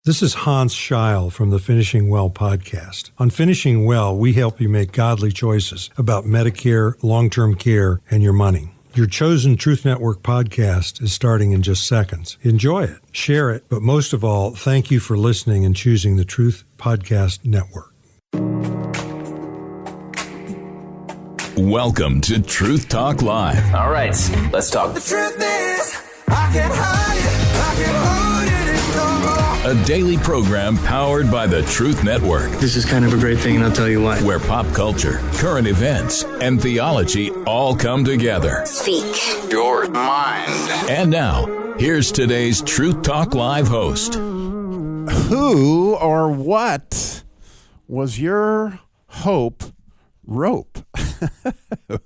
This is Hans Scheil from the Finishing Well podcast. On Finishing Well, we help you make godly choices about Medicare, long-term care, and your money. Your chosen Truth Network podcast is starting in just seconds. Enjoy it, share it, but most of all, thank you for listening and choosing the Truth Podcast Network. Welcome to Truth Talk Live. All right, let's talk. The truth is, I can't hide it, I can't hold it anymore. A daily program powered by the Truth Network. This is kind of a great thing, and I'll tell you why. Where pop culture, current events, and theology all come together. Speak your mind. And now, here's today's Truth Talk Live host. Who or what was your hope rope?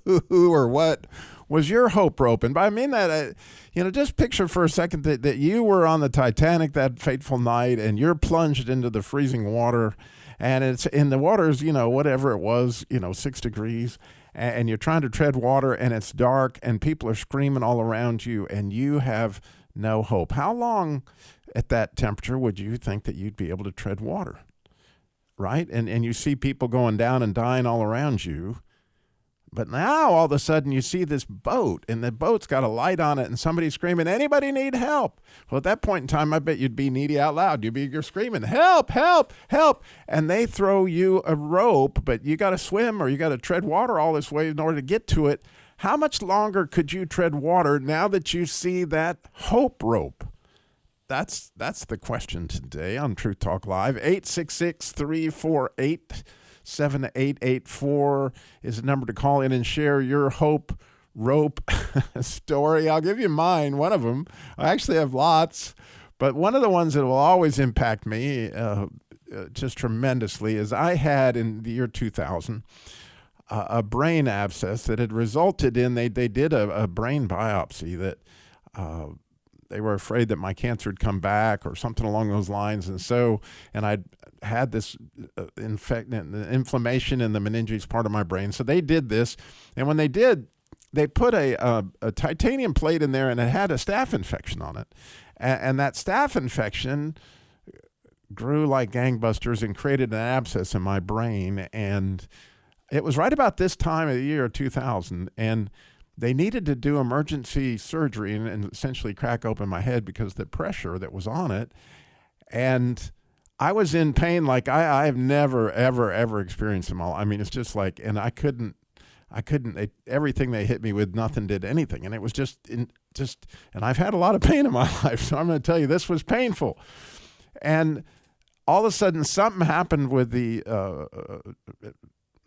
Who or what was your hope rope? And by I mean that, just picture for a second that you were on the Titanic that fateful night and you're plunged into the freezing water, and it's in the water's, whatever it was, 6 degrees, and you're trying to tread water and it's dark and people are screaming all around you and you have no hope. How long at that temperature would you think that you'd be able to tread water? Right? And you see people going down and dying all around you. But now all of a sudden you see this boat and the boat's got a light on it and somebody's screaming, anybody need help? Well, at that point in time, I bet you'd be needy out loud. You're screaming, help, help, help. And they throw you a rope, but you got to swim or you got to tread water all this way in order to get to it. How much longer could you tread water now that you see that hope rope? That's the question today on Truth Talk Live. 866-348-7884 is the number to call in and share your hope rope story. I'll give you mine, one of them. I actually have lots, but one of the ones that will always impact me just tremendously is I had in the year 2000 a brain abscess that had resulted in, they did a brain biopsy that they were afraid that my cancer had come back or something along those lines. And I'd had this inflammation in the meninges part of my brain. So they did this. And when they did, they put a titanium plate in there and it had a staph infection on it. And that staph infection grew like gangbusters and created an abscess in my brain. And it was right about this time of the year, 2000. And they needed to do emergency surgery and essentially crack open my head because of the pressure that was on it. And I was in pain like I've never, ever, ever experienced in my life. I mean, it's just like, and I couldn't, everything they hit me with, nothing did anything. And it was and I've had a lot of pain in my life. So I'm going to tell you, this was painful. And all of a sudden something happened with the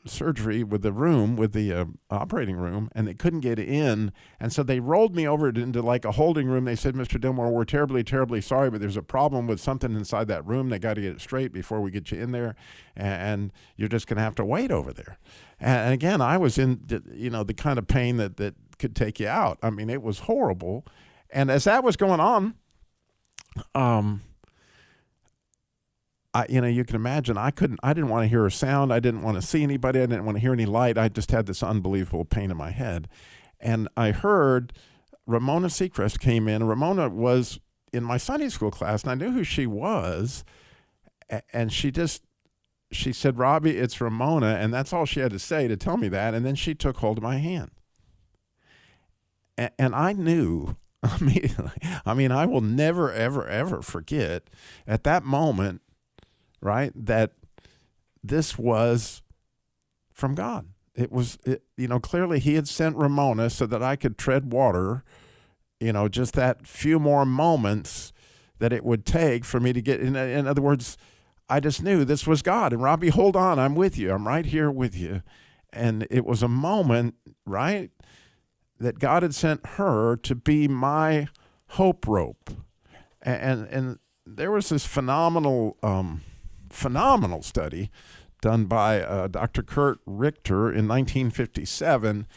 surgery, with the operating room, and they couldn't get in. And so they rolled me over into like a holding room. They said, Mr. Dillmore, we're terribly, terribly sorry, but there's a problem with something inside that room. They got to get it straight before we get you in there. And you're just going to have to wait over there. And again, I was in, the kind of pain that could take you out. I mean, it was horrible. And as that was going on, you can imagine I didn't want to hear a sound. I didn't want to see anybody. I didn't want to hear any light. I just had this unbelievable pain in my head. And I heard Ramona Seacrest came in. Ramona was in my Sunday school class, and I knew who she was. And she said, Robbie, it's Ramona. And that's all she had to say to tell me that. And then she took hold of my hand. And I knew immediately. I mean, I will never, ever, ever forget at that moment, right, that this was from God. It was, clearly he had sent Ramona so that I could tread water, just that few more moments that it would take for me to get, in other words, I just knew this was God. And Robbie, hold on, I'm with you. I'm right here with you. And it was a moment, right, that God had sent her to be my hope rope. And there was this phenomenal study done by Dr. Kurt Richter in 1957.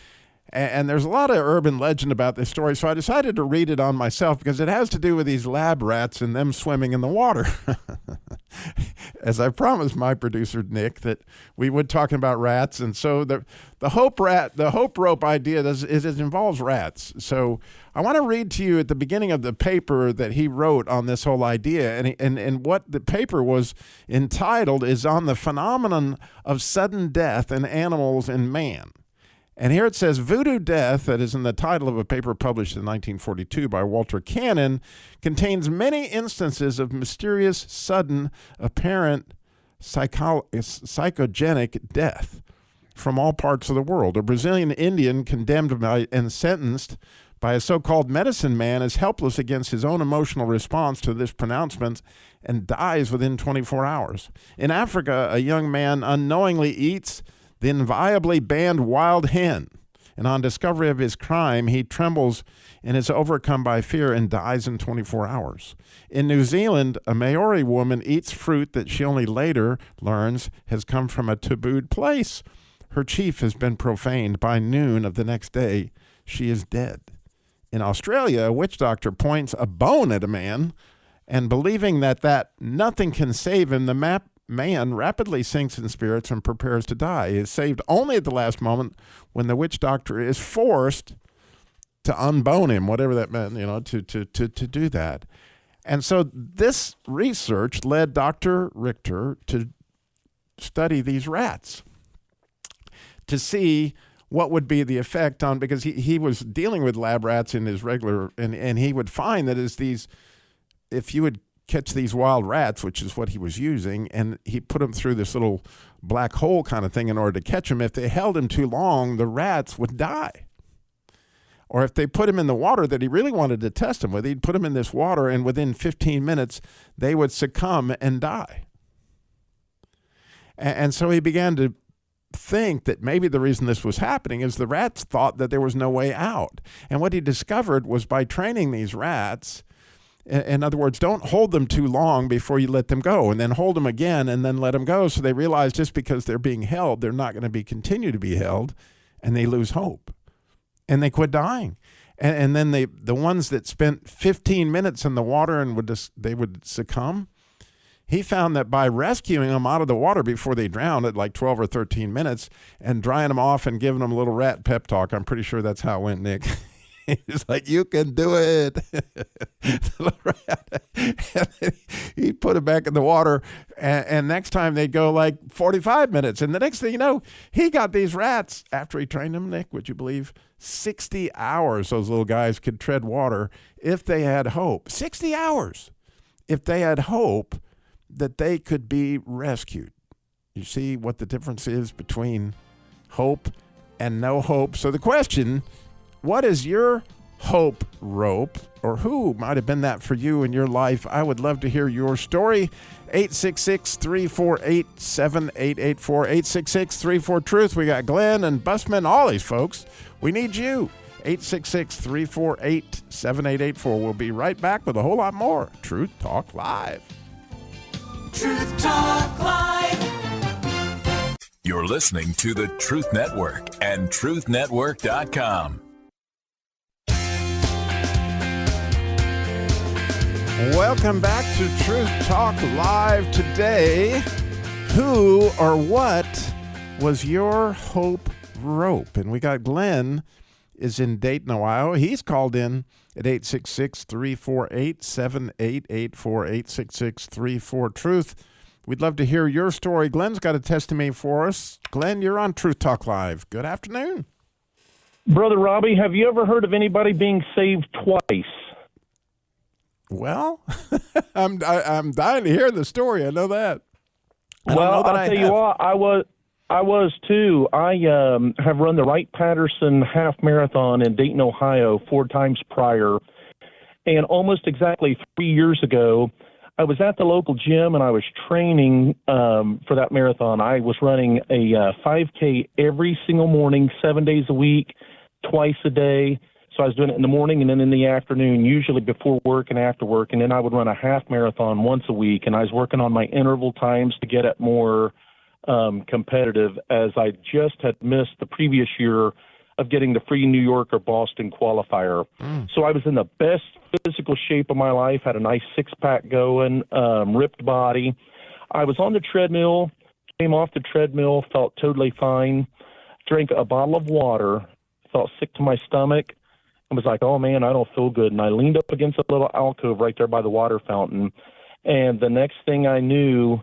And there's a lot of urban legend about this story, so I decided to read it on myself because it has to do with these lab rats and them swimming in the water. as I promised my producer Nick that we would talking about rats, and so the hope rope idea it involves rats. So I want to read to you at the beginning of the paper that he wrote on this whole idea, and what the paper was entitled is on the phenomenon of sudden death in animals and man. And here it says, voodoo death, that is in the title of a paper published in 1942 by Walter Cannon, contains many instances of mysterious, sudden, apparent psychogenic death from all parts of the world. A Brazilian Indian condemned by and sentenced by a so-called medicine man is helpless against his own emotional response to this pronouncement and dies within 24 hours. In Africa, a young man unknowingly eats the inviolably banned wild hen, and on discovery of his crime, he trembles and is overcome by fear and dies in 24 hours. In New Zealand, a Maori woman eats fruit that she only later learns has come from a tabooed place. Her chief has been profaned. By noon of the next day, she is dead. In Australia, a witch doctor points a bone at a man, and believing that nothing can save him, the man rapidly sinks in spirits and prepares to die. He is saved only at the last moment when the witch doctor is forced to unbone him, whatever that meant, to do that. And so this research led Dr. Richter to study these rats to see what would be the effect on, because he was dealing with lab rats in his regular, and he would find that if you would catch these wild rats, which is what he was using, and he put them through this little black hole kind of thing in order to catch them. If they held him too long, the rats would die. Or if they put him in the water that he really wanted to test him with, he'd put him in this water, and within 15 minutes, they would succumb and die. And so he began to think that maybe the reason this was happening is the rats thought that there was no way out. And what he discovered was by training these rats, in other words, don't hold them too long before you let them go, and then hold them again and then let them go. So they realize just because they're being held, they're not going to continue to be held, and they lose hope. And they quit dying. And then the ones that spent 15 minutes in the water and they would succumb, he found that by rescuing them out of the water before they drowned at like 12 or 13 minutes and drying them off and giving them a little rat pep talk, I'm pretty sure that's how it went, Nick. He's like, you can do it. And he'd put it back in the water, and next time they'd go like 45 minutes. And the next thing you know, he got these rats, after he trained them, Nick, would you believe, 60 hours those little guys could tread water if they had hope. 60 hours if they had hope that they could be rescued. You see what the difference is between hope and no hope? So the question, what is your hope rope, or who might have been that for you in your life? I would love to hear your story. 866-348-7884, 866-34-TRUTH. We got Glenn and Busman, all these folks. We need you. 866-348-7884. We'll be right back with a whole lot more Truth Talk Live. Truth Talk Live. You're listening to the Truth Network and truthnetwork.com. Welcome back to Truth Talk Live. Today, who or what was your hope rope? And we got Glenn is in Dayton, Ohio. He's called in at 866-348-7884, 866-34-TRUTH. We'd love to hear your story. Glenn's got a testimony for us. Glenn, you're on Truth Talk Live. Good afternoon. Brother Robbie, have you ever heard of anybody being saved twice? Well, I'm dying to hear the story. I know that. I'll tell you what, I was too. I have run the Wright-Patterson half marathon in Dayton, Ohio 4 times prior. And almost exactly 3 years ago, I was at the local gym and I was training for that marathon. I was running a 5K every single morning, 7 days a week, twice a day. So I was doing it in the morning and then in the afternoon, usually before work and after work. And then I would run a half marathon once a week. And I was working on my interval times to get it more competitive, as I just had missed the previous year of getting the free New York or Boston qualifier. So I was in the best physical shape of my life, had a nice six-pack going, ripped body. I was on the treadmill, came off the treadmill, felt totally fine, drank a bottle of water, felt sick to my stomach, and was like, oh, man, I don't feel good. And I leaned up against a little alcove right there by the water fountain. And the next thing I knew,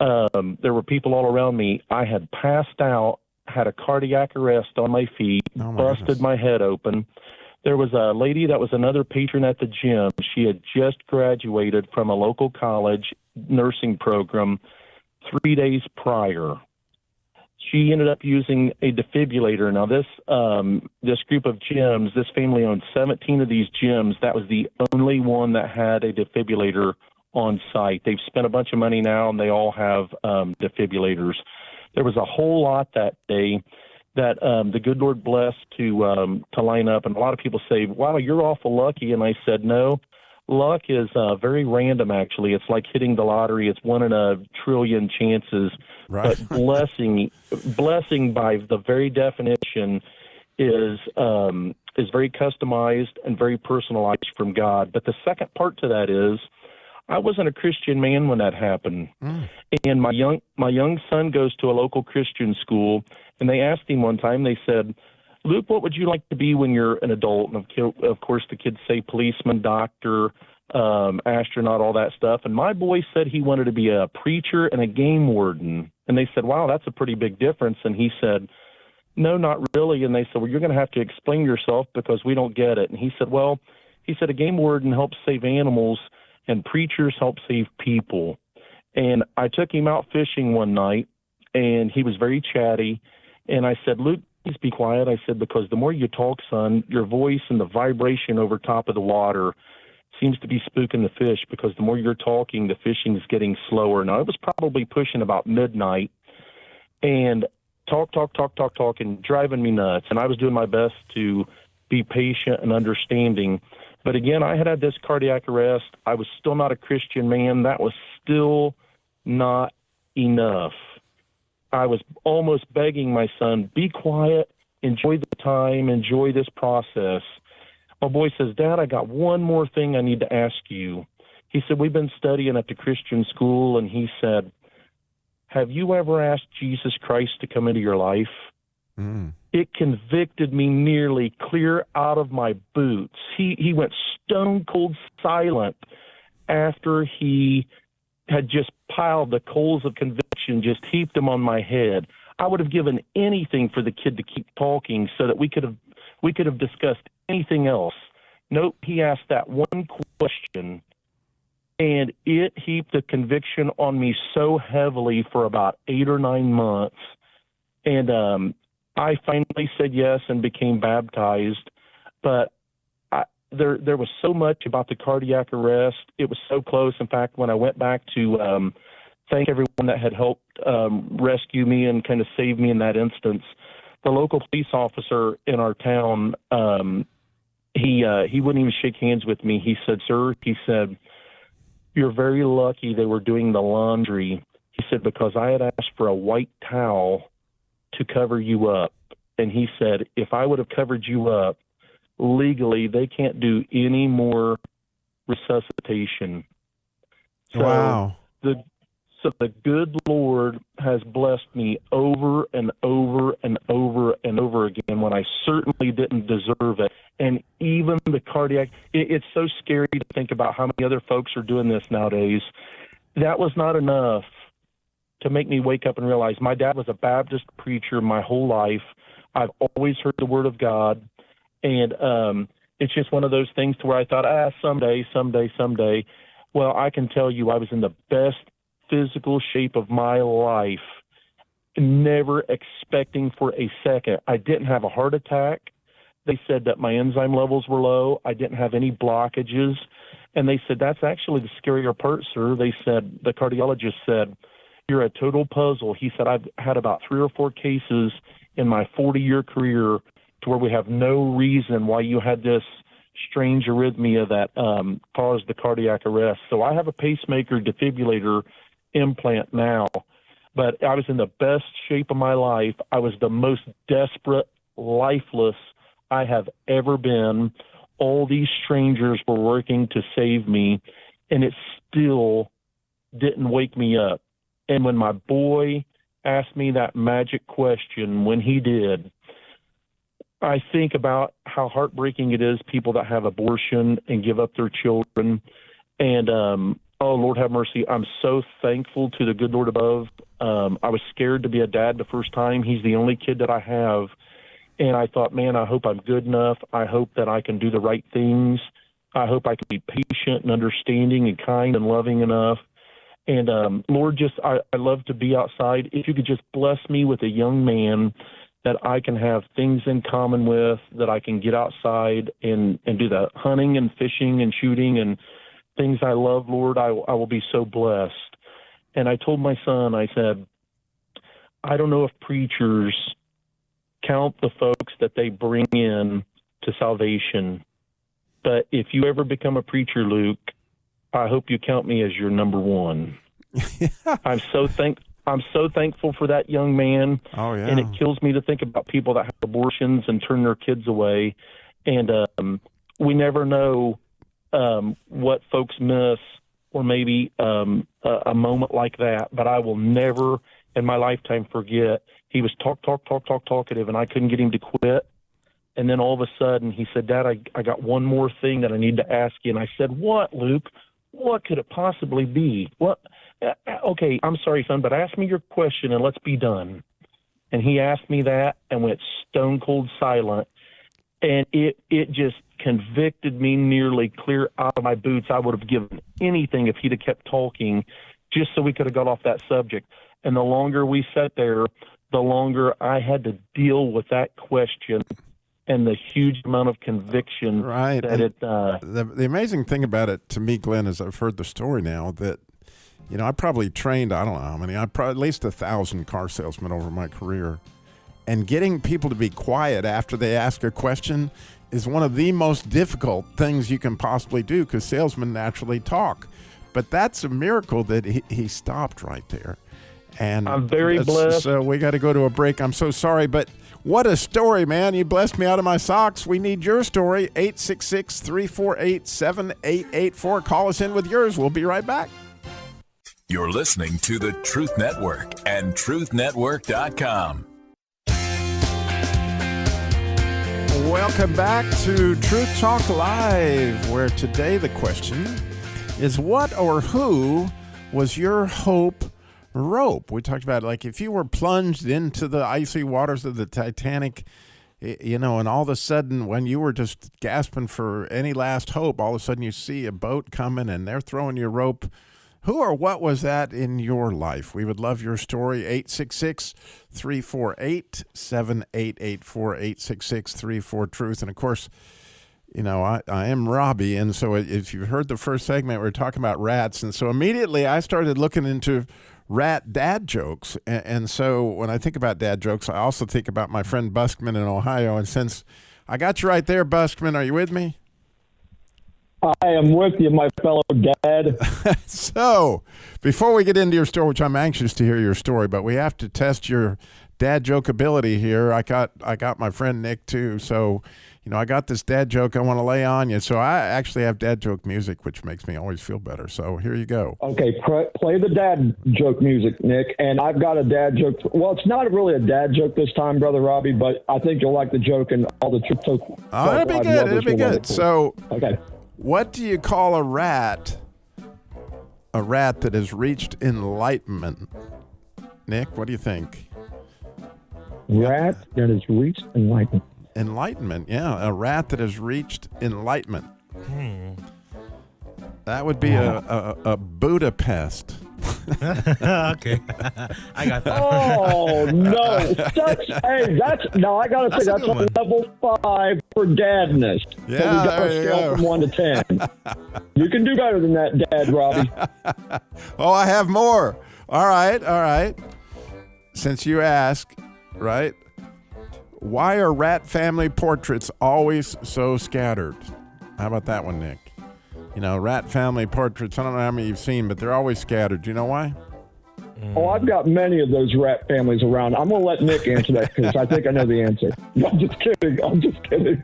there were people all around me. I had passed out, had a cardiac arrest on my feet, busted my head open. There was a lady that was another patron at the gym. She had just graduated from a local college nursing program 3 days prior. She ended up using a defibrillator. Now, this group of gyms, this family owned 17 of these gyms. That was the only one that had a defibrillator on site. They've spent a bunch of money now, and they all have defibrillators. There was a whole lot that day that the good Lord blessed to line up. And a lot of people say, wow, you're awful lucky. And I said, no, luck is very random, actually. It's like hitting the lottery. It's 1 in a trillion chances. Right. But blessing by the very definition is very customized and very personalized from God. But the second part to that is, I wasn't a Christian man when that happened. And my young son goes to a local Christian school, and they asked him one time, they said, Luke, what would you like to be when you're an adult? And of course the kids say policeman, doctor, astronaut, all that stuff. And my boy said he wanted to be a preacher and a game warden. And they said, wow, that's a pretty big difference. And he said, no, not really. And they said, well, you're going to have to explain yourself because we don't get it. And he said, a game warden helps save animals and preachers help save people. And I took him out fishing one night, and he was very chatty. And I said, Luke, please be quiet. I said, because the more you talk, son, your voice and the vibration over top of the water seems to be spooking the fish, because the more you're talking, the fishing is getting slower. Now, it was probably pushing about midnight, and talk, and driving me nuts. And I was doing my best to be patient and understanding. But again, I had this cardiac arrest. I was still not a Christian man. That was still not enough. I was almost begging my son, be quiet, enjoy the time, enjoy this process. My boy says, Dad, I got one more thing I need to ask you. He said, we've been studying at the Christian school, and he said, have you ever asked Jesus Christ to come into your life? It convicted me nearly clear out of my boots. He went stone cold silent after he had just piled the coals of conviction, just heaped them on my head. I would have given anything for the kid to keep talking so that we could have discussed anything else. Nope, he asked that one question, and it heaped the conviction on me so heavily for about 8 or 9 months. And I finally said yes and became baptized, but there was so much about the cardiac arrest. It was so close. In fact, when I went back to thank everyone that had helped rescue me and kind of save me in that instance, the local police officer in our town, he wouldn't even shake hands with me. He said, sir, he said, you're very lucky they were doing the laundry. He said, because I had asked for a white towel to cover you up. And he said, if I would have covered you up, legally, they can't do any more resuscitation. Wow. So the good Lord has blessed me over and over and over and over again when I certainly didn't deserve it. And even the cardiac, it's so scary to think about how many other folks are doing this nowadays. That was not enough to make me wake up and realize my dad was a Baptist preacher my whole life. I've always heard the word of God. And it's just one of those things to where I thought, someday. Well, I can tell you I was in the best physical shape of my life, never expecting for a second. I didn't have a heart attack. They said that my enzyme levels were low. I didn't have any blockages. And they said, that's actually the scarier part, sir. They said, the cardiologist said, you're a total puzzle. He said, I've had about 3 or 4 cases in my 40-year career to where we have no reason why you had this strange arrhythmia that caused the cardiac arrest. So I have a pacemaker defibrillator implant now, but I was in the best shape of my life. I was the most desperate, lifeless I have ever been. All these strangers were working to save me, and it still didn't wake me up. And when my boy asked me that magic question, when he did, I think about how heartbreaking it is, people that have abortion and give up their children. And, oh, Lord have mercy, I'm so thankful to the good Lord above. I was scared to be a dad the first time. He's the only kid that I have. And I thought, man, I hope I'm good enough. I hope that I can do the right things. I hope I can be patient and understanding and kind and loving enough. And, Lord, I love to be outside. If you could just bless me with a young man that I can have things in common with, that I can get outside and do the hunting and fishing and shooting and things I love, Lord, I will be so blessed. And I told my son, I said, I don't know if preachers count the folks that they bring in to salvation, but if you ever become a preacher, Luke, I hope you count me as your number one. I'm so thankful for that young man. Oh, yeah. And it kills me to think about people that have abortions and turn their kids away. And we never know what folks miss, or maybe a moment like that. But I will never in my lifetime forget. He was talkative, and I couldn't get him to quit. And then all of a sudden he said, Dad, I got one more thing that I need to ask you. And I said, what, Luke? What could it possibly be? What? Okay, I'm sorry, son, but ask me your question and let's be done. And he asked me that and went stone cold silent. And it just convicted me nearly clear out of my boots. I would have given anything if he'd have kept talking, just so we could have got off that subject. And the longer we sat there, the longer I had to deal with that question and the huge amount of conviction. Right. That it. The amazing thing about it to me, Glenn, is I've heard the story now that, you know, I probably trained, I don't know how many, at least 1,000 car salesmen over my career. And getting people to be quiet after they ask a question is one of the most difficult things you can possibly do, because salesmen naturally talk. But that's a miracle that he stopped right there. And I'm very blessed. So we got to go to a break. I'm so sorry, but what a story, man. You blessed me out of my socks. We need your story. 866-348-7884. Call us in with yours. We'll be right back. You're listening to the Truth Network and truthnetwork.com. Welcome back to Truth Talk Live, where today the question is, what or who was your hope rope? We talked about, like, if you were plunged into the icy waters of the Titanic, you know, and all of a sudden when you were just gasping for any last hope, all of a sudden you see a boat coming and they're throwing you rope. Who or what was that in your life? We would love your story. 866-348-7884, 866-34-TRUTH. And, of course, you know, I am Robbie, and so if you heard the first segment, we were talking about rats, and so immediately I started looking into rat dad jokes. And so when I think about dad jokes, I also think about my friend Buskman in Ohio. And since I got you right there, Buskman, are you with me? I am with you, my fellow dad. So, before we get into your story, which I'm anxious to hear your story, but we have to test your dad joke ability here. I got my friend Nick too. So, you know, I got this dad joke I want to lay on you. So I actually have dad joke music, which makes me always feel better. So here you go. Okay, play the dad joke music, Nick. And I've got a dad joke. Well, it's not really a dad joke this time, Brother Robbie, but I think you'll like the joke, and all the Truth Talk. Oh, it'll be good. It'll be good. So, okay. What do you call a rat that has reached enlightenment? Nick, what do you think? Rat that has reached enlightenment. Enlightenment, yeah. A rat that has reached enlightenment. That would be a Budapest. Okay. I got that. Oh, no. I got to say, that's a level 5 for dadness. Yeah, so we got a scale from 1 to 10. You can do better than that, Dad, Robbie. Oh, I have more. All right. Since you ask, right? Why are rat family portraits always so scattered? How about that one, Nick? You know, rat family portraits, I don't know how many you've seen, but they're always scattered. Do you know why? Oh, I've got many of those rat families around. I'm going to let Nick answer that because I think I know the answer. I'm just kidding.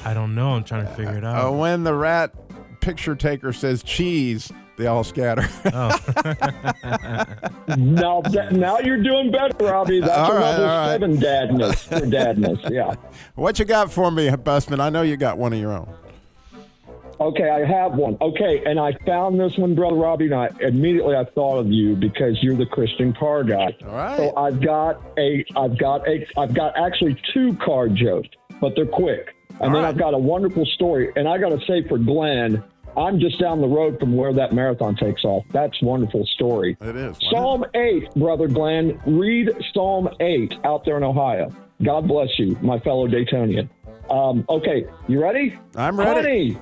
I don't know. I'm trying to figure it out. When the rat picture taker says cheese, they all scatter. Now you're doing better, Robbie. That's All a right, level all right. 7 dadness. Yeah. What you got for me, Busman? I know you got one of your own. Okay, I have one. Okay, and I found this one, Brother Robbie, and I thought of you because you're the Christian car guy. All right. So I've got actually 2 car jokes, but they're quick. And then I've got a wonderful story. And I got to say for Glenn, I'm just down the road from where that marathon takes off. That's a wonderful story. It is. Psalm 8, Brother Glenn. Read Psalm 8 out there in Ohio. God bless you, my fellow Daytonian. Okay, you ready? I'm ready.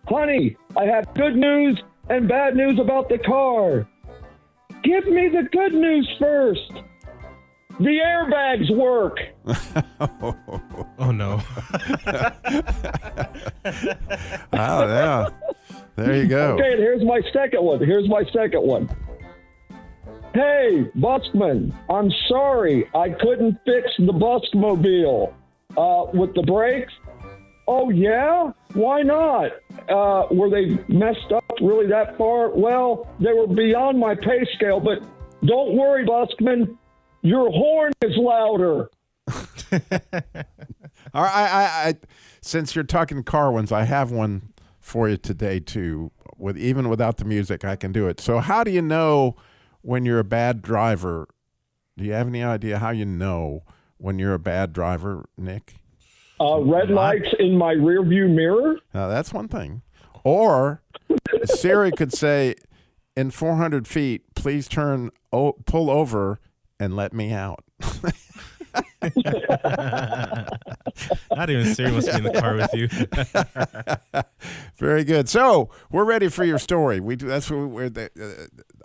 Honey, I have good news and bad news about the car. Give me the good news first. The airbags work. Oh, no. Oh, yeah. There you go. Okay, and here's my second one. Hey, Busman, I'm sorry I couldn't fix the Busmobile with the brakes. Oh, yeah? Why not? Were they messed up really that far? Well, they were beyond my pay scale, but don't worry, Busman. Your horn is louder. All right, I since you're talking car ones, I have one for you today too. Even without the music, I can do it. So, how do you know when you're a bad driver? Do you have any idea how you know when you're a bad driver, Nick? Red lights in my rearview mirror. Now, that's one thing. Or Siri could say, "In 400 feet, please pull over and let me out." Not even Siri wants to be in the car with you. Very good. So we're ready for your story.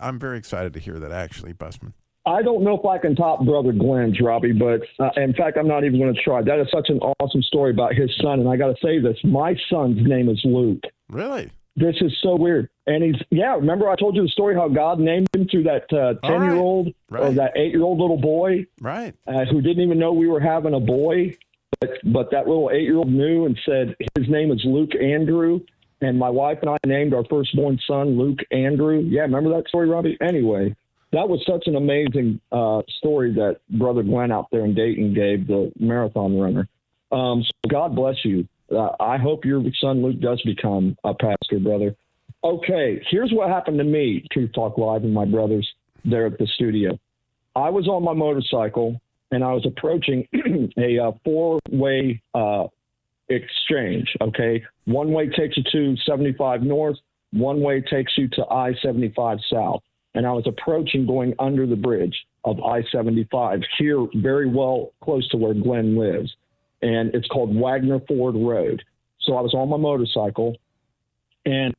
I'm very excited to hear that, actually, Busman. I don't know if I can top Brother Glenn's, Robbie, but in fact, I'm not even going to try. That is such an awesome story about his son. And I got to say this, my son's name is Luke. Really? This is so weird. And remember I told you the story how God named him through that 10-year-old or that 8-year-old little boy, right? Who didn't even know we were having a boy. But that little 8-year-old knew and said his name is Luke Andrew. And my wife and I named our firstborn son Luke Andrew. Yeah, remember that story, Robbie? Anyway, that was such an amazing story that Brother Glenn out there in Dayton gave, the marathon runner. So God bless you. I hope your son Luke does become a pastor, brother. Okay, here's what happened to me, Truth Talk Live and my brothers there at the studio. I was on my motorcycle, and I was approaching a 4-way exchange, okay? One way takes you to 75 North, one way takes you to I-75 South. And I was approaching going under the bridge of I-75 here very well close to where Glenn lives. And it's called Wagner Ford Road. So I was on my motorcycle, and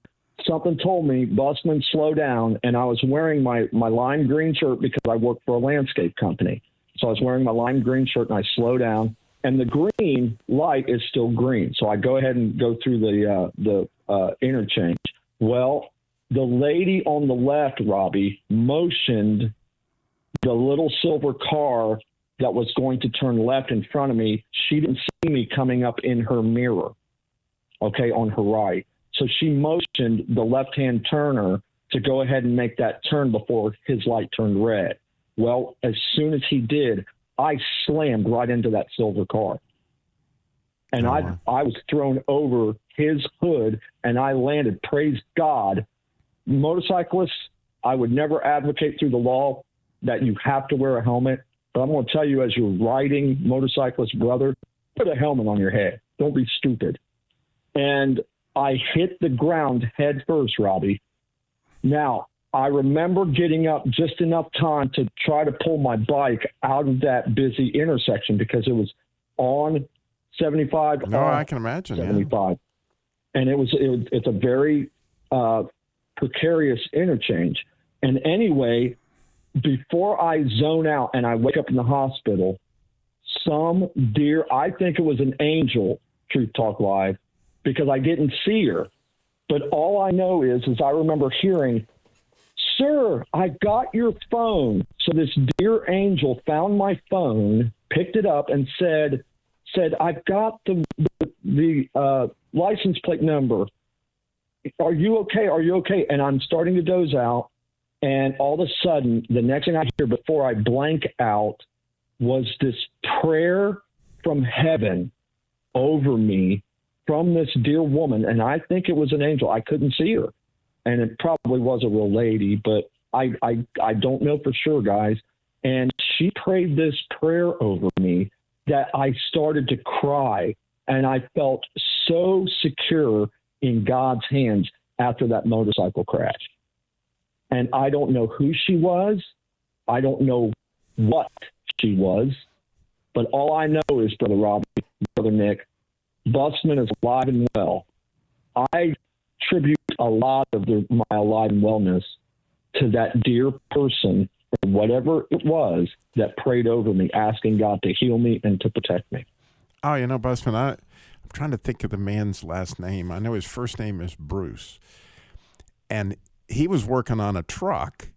something told me, Busman, slow down. And I was wearing my lime green shirt because I work for a landscape company. So I was wearing my lime green shirt, and I slow down. And the green light is still green. So I go ahead and go through the interchange. Well, the lady on the left, Robbie, motioned the little silver car that was going to turn left in front of me. She didn't see me coming up in her mirror, okay, on her right. So she motioned the left-hand turner to go ahead and make that turn before his light turned red. Well, as soon as he did, I slammed right into that silver car. And I was thrown over his hood, and I landed, praise God. Motorcyclists, I would never advocate through the law that you have to wear a helmet. But I'm going to tell you, as you're riding, motorcyclist brother, put a helmet on your head. Don't be stupid. And I hit the ground head first, Robbie. Now, I remember getting up just enough time to try to pull my bike out of that busy intersection because it was on 75. No, I can imagine. 75. Yeah. And it's a very precarious interchange. And anyway, before I zone out and I wake up in the hospital, some dear, I think it was an angel, Truth Talk Live, because I didn't see her. But all I know is I remember hearing, "Sir, I got your phone." So this dear angel found my phone, picked it up, and said, "I've got the license plate number. are you okay? Are you okay? And I'm starting to doze out. And all of a sudden, the next thing I hear before I blank out was this prayer from heaven over me from this dear woman. And I think it was an angel. I couldn't see her. And it probably was a real lady, but I don't know for sure, guys. And she prayed this prayer over me that I started to cry. And I felt so secure in God's hands after that motorcycle crash. And I don't know who she was. I don't know what she was. But all I know is, Brother Robbie, Brother Nick, Busman is alive and well. I attribute a lot of my alive and wellness to that dear person, or whatever it was, that prayed over me, asking God to heal me and to protect me. Oh, Busman, I'm trying to think of the man's last name. I know his first name is Bruce. And he was working on a truck,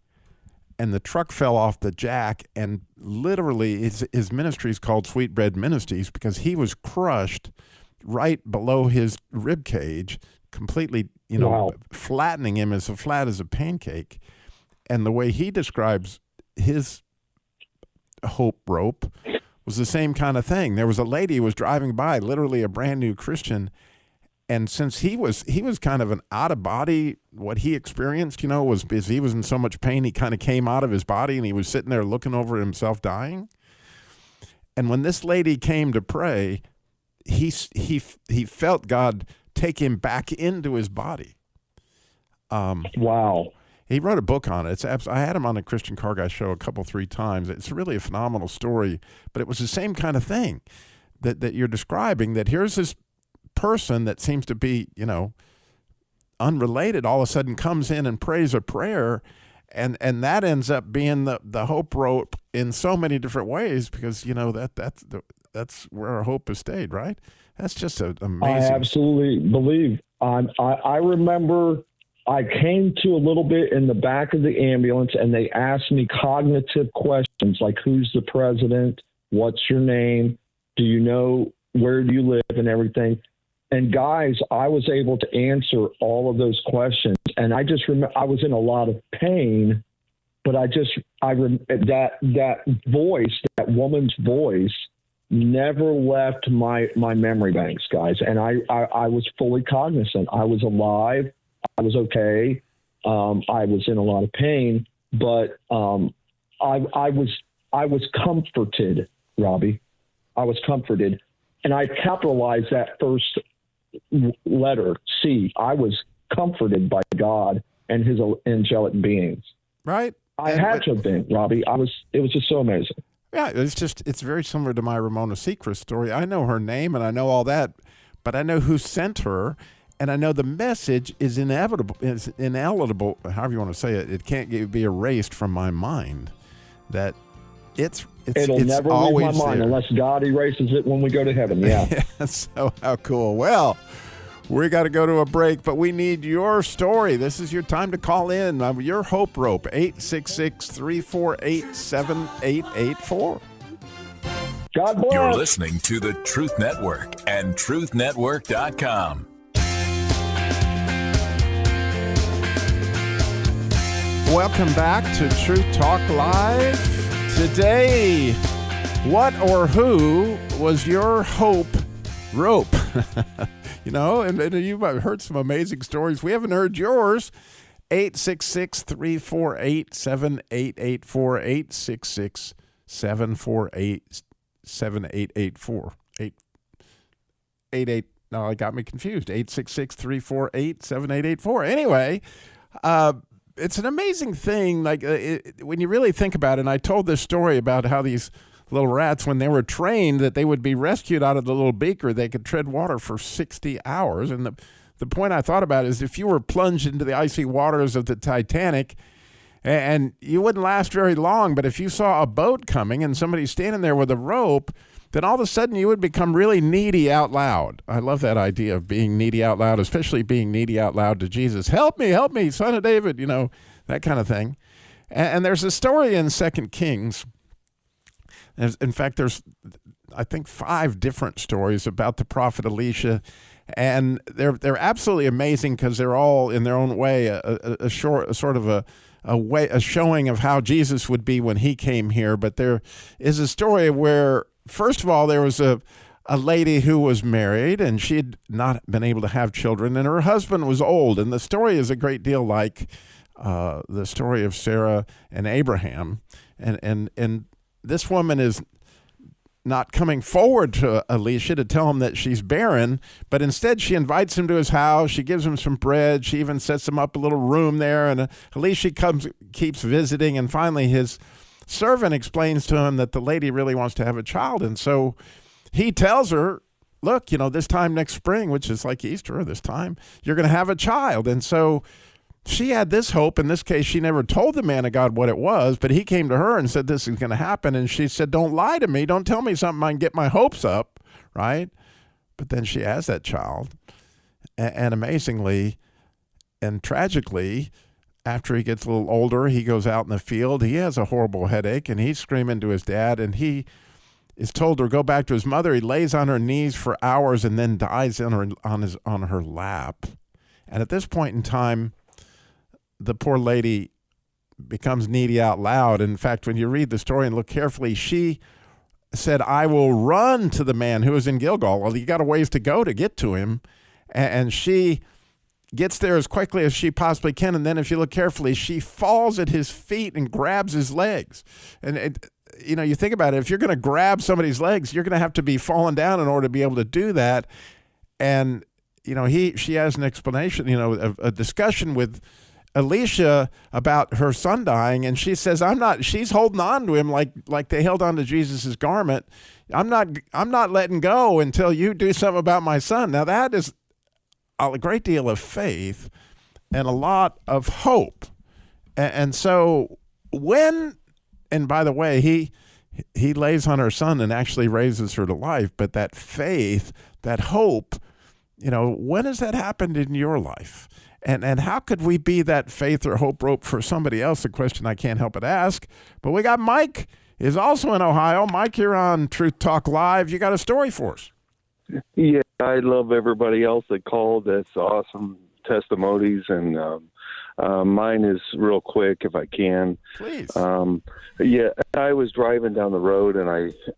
and the truck fell off the jack, and literally his ministry is called Sweetbread Ministries because he was crushed right below his rib cage, completely, Wow. flattening him as flat as a pancake. And the way he describes his hope rope was the same kind of thing. There was a lady who was driving by, literally a brand new Christian, and since he was kind of an out of body, what he experienced, was because he was in so much pain, he kind of came out of his body, and he was sitting there looking over himself dying. And when this lady came to pray, he felt God take him back into his body. Wow. He wrote a book on it. I had him on the Christian Car Guy show 3 times. It's really a phenomenal story, but it was the same kind of thing that you're describing, that here's this person that seems to be, unrelated, all of a sudden comes in and prays a prayer, and that ends up being the hope rope in so many different ways, because that's where our hope has stayed, right? That's just amazing. I absolutely believe. I remember I came to a little bit in the back of the ambulance, and they asked me cognitive questions like, who's the president? What's your name? Do you know, where do you live, and everything? And guys, I was able to answer all of those questions. And I just remember I was in a lot of pain, but that voice, that woman's voice, never left my memory banks, guys. And I was fully cognizant. I was alive. I was okay. I was in a lot of pain, but I was comforted, Robbie. I was comforted. And I capitalized that first letter, C. I was comforted by God and his angelic beings. Right. I had to have been, Robbie. It was just so amazing. Yeah, it's very similar to my Ramona Seacrest story. I know her name and I know all that, but I know who sent her, and I know the message is inevitable, however you want to say it. It can't be erased from my mind. That it'll never always leave my mind there. unless God erases it when we go to heaven. Yeah. So how cool. Well, we got to go to a break, but we need your story. This is your time to call in. Your hope rope, 866-348-7884. God bless. You're listening to the Truth Network and truthnetwork.com. Welcome back to Truth Talk Live. Today, what or who was your hope rope? And you've heard some amazing stories. We haven't heard yours. 866-348-7884. 866-748-7884. 888. No, I got me confused. 866-348-7884. Anyway, it's an amazing thing. When you really think about it, and I told this story about how these little rats, when they were trained that they would be rescued out of the little beaker, they could tread water for 60 hours. And the point I thought about is if you were plunged into the icy waters of the Titanic, and you wouldn't last very long, but if you saw a boat coming and somebody standing there with a rope, then all of a sudden you would become really needy out loud. I love that idea of being needy out loud, especially being needy out loud to Jesus. Help me, son of David, that kind of thing. And there's a story in 2 Kings. In fact, there's, I think, 5 different stories about the prophet Elisha and they're absolutely amazing because they're all in their own way a showing of how Jesus would be when he came here. But there is a story where, first of all, there was a lady who was married and she had not been able to have children, and her husband was old. And the story is a great deal like the story of Sarah and Abraham. And this woman is not coming forward to Elisha to tell him that she's barren, but instead she invites him to his house. She gives him some bread. She even sets him up a little room there, and Elisha keeps visiting, and finally his servant explains to him that the lady really wants to have a child. And so he tells her, look, this time next spring, which is like Easter this time, you're going to have a child. And so she had this hope. In this case, she never told the man of God what it was, but he came to her and said, this is going to happen. And she said, don't lie to me. Don't tell me something I can get my hopes up, right? But then she has that child. And amazingly and tragically, after he gets a little older, he goes out in the field. He has a horrible headache, and he's screaming to his dad, and he is told to go back to his mother. He lays on her knees for hours and then dies on her lap. And at this point in time, the poor lady becomes needy out loud. In fact, when you read the story and look carefully, she said, I will run to the man who is in Gilgal. Well, you got a ways to go to get to him. And she gets there as quickly as she possibly can. And then if you look carefully, she falls at his feet and grabs his legs. And you think about it, if you're going to grab somebody's legs, you're going to have to be falling down in order to be able to do that. And, she has an explanation, a discussion with Elisha about her son dying, and she says, she's holding on to him like they held on to Jesus's garment. I'm not letting go until you do something about my son. Now that is a great deal of faith and a lot of hope. And so and by the way, he lays on her son and actually raises her to life, but that faith, that hope, when has that happened in your life? And how could we be that faith or hope rope for somebody else? A question I can't help but ask. But we got Mike is also in Ohio. Mike, you're on Truth Talk Live. You got a story for us. Yeah, I love everybody else that called. That's awesome testimonies. And mine is real quick if I can. Please. Yeah, I was driving down the road and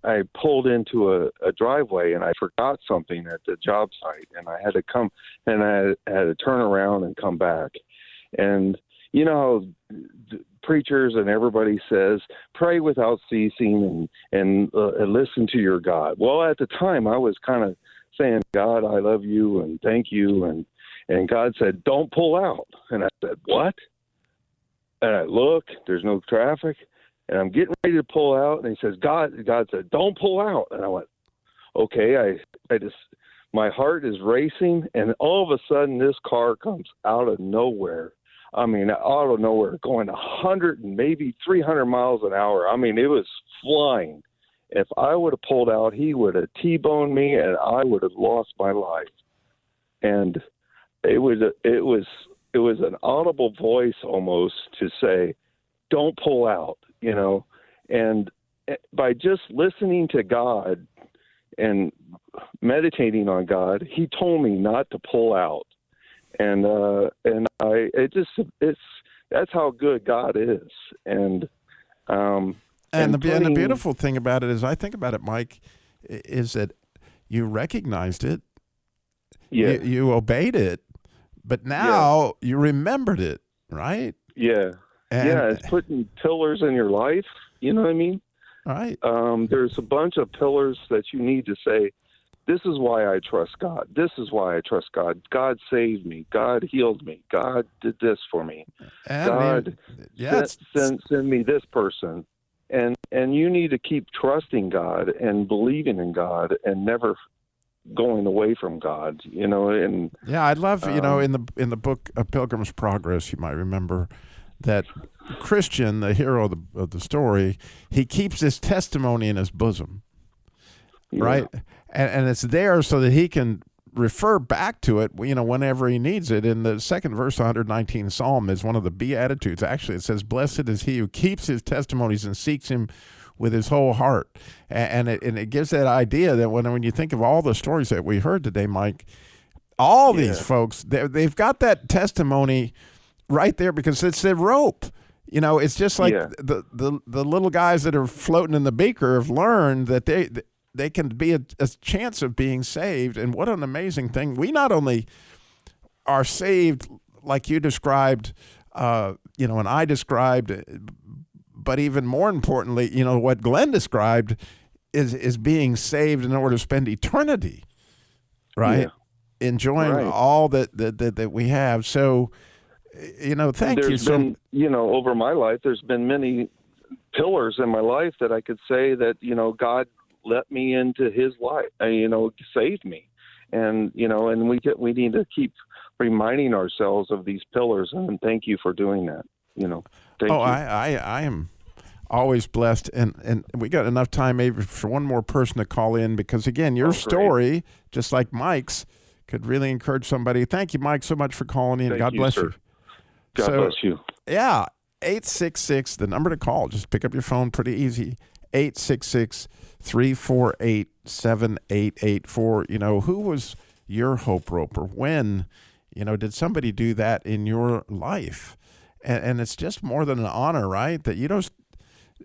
I pulled into a driveway and I forgot something at the job site, and I had to come and I had to turn around and come back. And how preachers and everybody says, pray without ceasing and listen to your God. Well, at the time I was kind of saying, God, I love you and thank you. And God said, don't pull out. And I said, what? And I look, there's no traffic. And I'm getting ready to pull out. And he says, God said, don't pull out. And I went, okay. I just, my heart is racing. And all of a sudden this car comes out of nowhere. Out of nowhere, going 100 and maybe 300 miles an hour. It was flying. If I would have pulled out, he would have T-boned me and I would have lost my life. And it was an audible voice almost to say, don't pull out, and by just listening to God and meditating on God, he told me not to pull out. And that's how good God is. And the beautiful thing about it is, I think about it, Mike, is that you recognized it. Yeah. You obeyed it, but now you remembered it, right? Yeah. It's putting pillars in your life. You know what I mean? Right. There's a bunch of pillars that you need to say, this is why I trust God. This is why I trust God. God saved me. God healed me. God did this for me. God send me this person. And you need to keep trusting God and believing in God and never going away from God, and I love, in the book A Pilgrim's Progress, you might remember that Christian, the hero of the story, he keeps his testimony in his bosom, right? And it's there so that he can refer back to it, whenever he needs it. In the second verse, 119 Psalm is one of the Beatitudes. Actually, it says, blessed is he who keeps his testimonies and seeks him with his whole heart. And it gives that idea that when you think of all the stories that we heard today, Mike, all these folks, they've got that testimony right there because it's a rope. You know, it's just like the little guys that are floating in the beaker have learned that they can be a chance of being saved. And what an amazing thing. We not only are saved like you described, and I described, but even more importantly, what Glenn described is being saved in order to spend eternity, right? Yeah. Enjoying all that we have. So, thank you. There's been, over my life, there's been many pillars in my life that I could say that, God let me into his life, saved me. And, and we need to keep reminding ourselves of these pillars. And thank you for doing that. Thank you. I am always blessed. And we got enough time maybe for one more person to call in because, again, your story, just like Mike's, could really encourage somebody. Thank you, Mike, so much for calling in. God bless you. God bless you. Yeah, 866, the number to call. Just pick up your phone, pretty easy. 866-348-7884. Who was your hope roper? When, did somebody do that in your life? And it's just more than an honor, right? That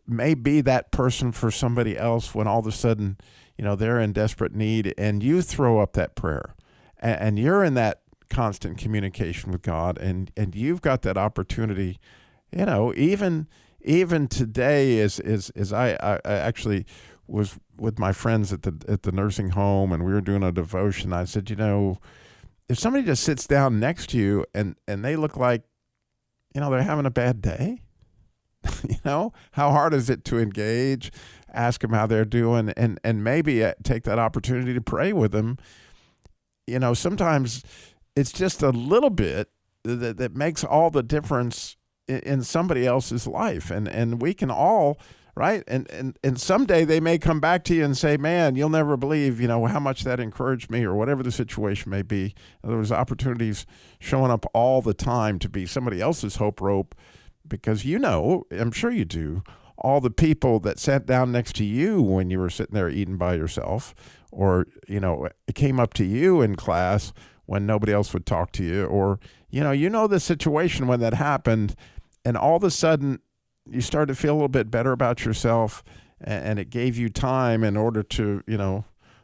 may be that person for somebody else when all of a sudden, they're in desperate need and you throw up that prayer. And you're in that constant communication with God, and you've got that opportunity, even today as I actually was with my friends at the nursing home and we were doing a devotion. I said, if somebody just sits down next to you and they look like, they're having a bad day, how hard is it to engage, ask them how they're doing, and maybe take that opportunity to pray with them. Sometimes it's just a little bit that makes all the difference in somebody else's life. And we can all, right? And someday they may come back to you and say, man, you'll never believe, how much that encouraged me or whatever the situation may be. There was opportunities showing up all the time to be somebody else's hope rope because I'm sure you do, all the people that sat down next to you when you were sitting there eating by yourself, or, it came up to you in class when nobody else would talk to you, or, the situation when that happened, and all of a sudden you started to feel a little bit better about yourself, and it gave you time in order to,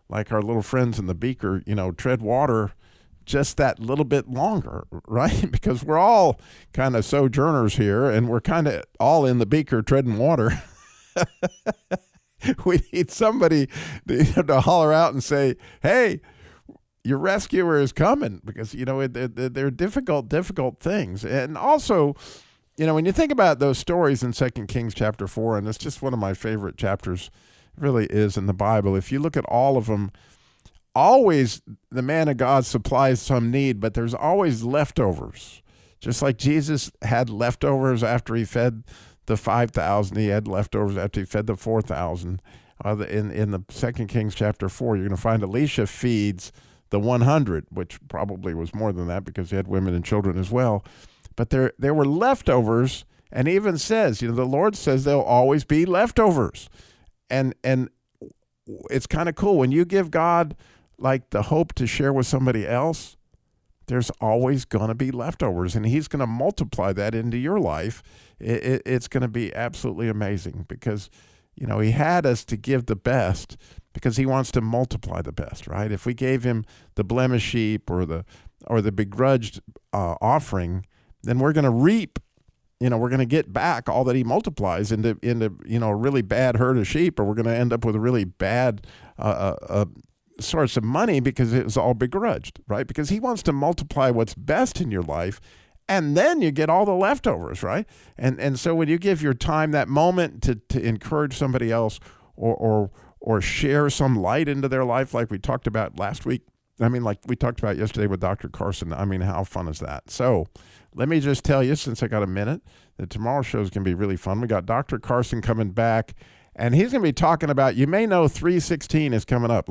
like our little friends in the beaker, tread water just that little bit longer, right? Because we're all kind of sojourners here, and we're kind of all in the beaker treading water. We need somebody to holler out and say, hey, your rescuer is coming, because, they're difficult things. And also, when you think about those stories in 2 Kings chapter 4, and it's just one of my favorite chapters, it really is in the Bible. If you look at all of them, always the man of God supplies some need, but there's always leftovers. Just like Jesus had leftovers after he fed the 5,000, he had leftovers after he fed the 4,000. In the 2 Kings chapter 4, you're going to find Elisha feeds the 100, which probably was more than that because he had women and children as well. But there were leftovers, and even says, the Lord says there'll always be leftovers. And it's kind of cool. When you give God like the hope to share with somebody else, there's always going to be leftovers, and he's going to multiply that into your life. It's going to be absolutely amazing because, he had us to give the best because he wants to multiply the best, right? If we gave him the blemish sheep or the begrudged offering, then we're going to reap, we're going to get back all that he multiplies into a really bad herd of sheep, or we're going to end up with a really bad source of money because it was all begrudged, right? Because he wants to multiply what's best in your life, and then you get all the leftovers, right? And so when you give your time, that moment to encourage somebody else or share some light into their life, like we talked about last week, like we talked about yesterday with Dr. Carson, how fun is that? So let me just tell you, since I got a minute, that tomorrow's show is going to be really fun. We got Dr. Carson coming back, and he's going to be talking about, you may know 316 is coming up,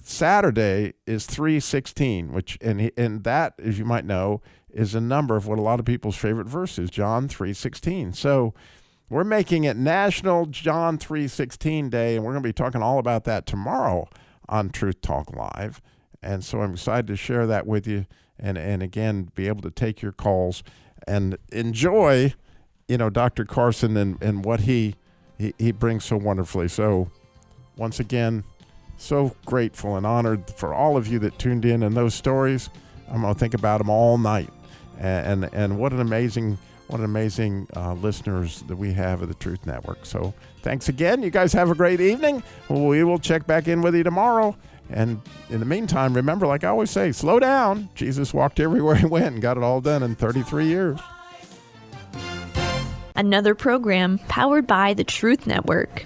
Saturday is 3:16, which and that, as you might know, is a number of what a lot of people's favorite verse is, John 3:16. So we're making it National John 3:16 Day, and we're going to be talking all about that tomorrow on Truth Talk Live. And so I'm excited to share that with you, and again, be able to take your calls and enjoy, Dr. Carson and what he brings so wonderfully. So once again, so grateful and honored for all of you that tuned in, and those stories, I'm going to think about them all night. And what an amazing listeners that we have of the Truth Network. So thanks again. You guys have a great evening. We will check back in with you tomorrow. And in the meantime, remember, like I always say, slow down. Jesus walked everywhere he went and got it all done in 33 years. Another program powered by the Truth Network.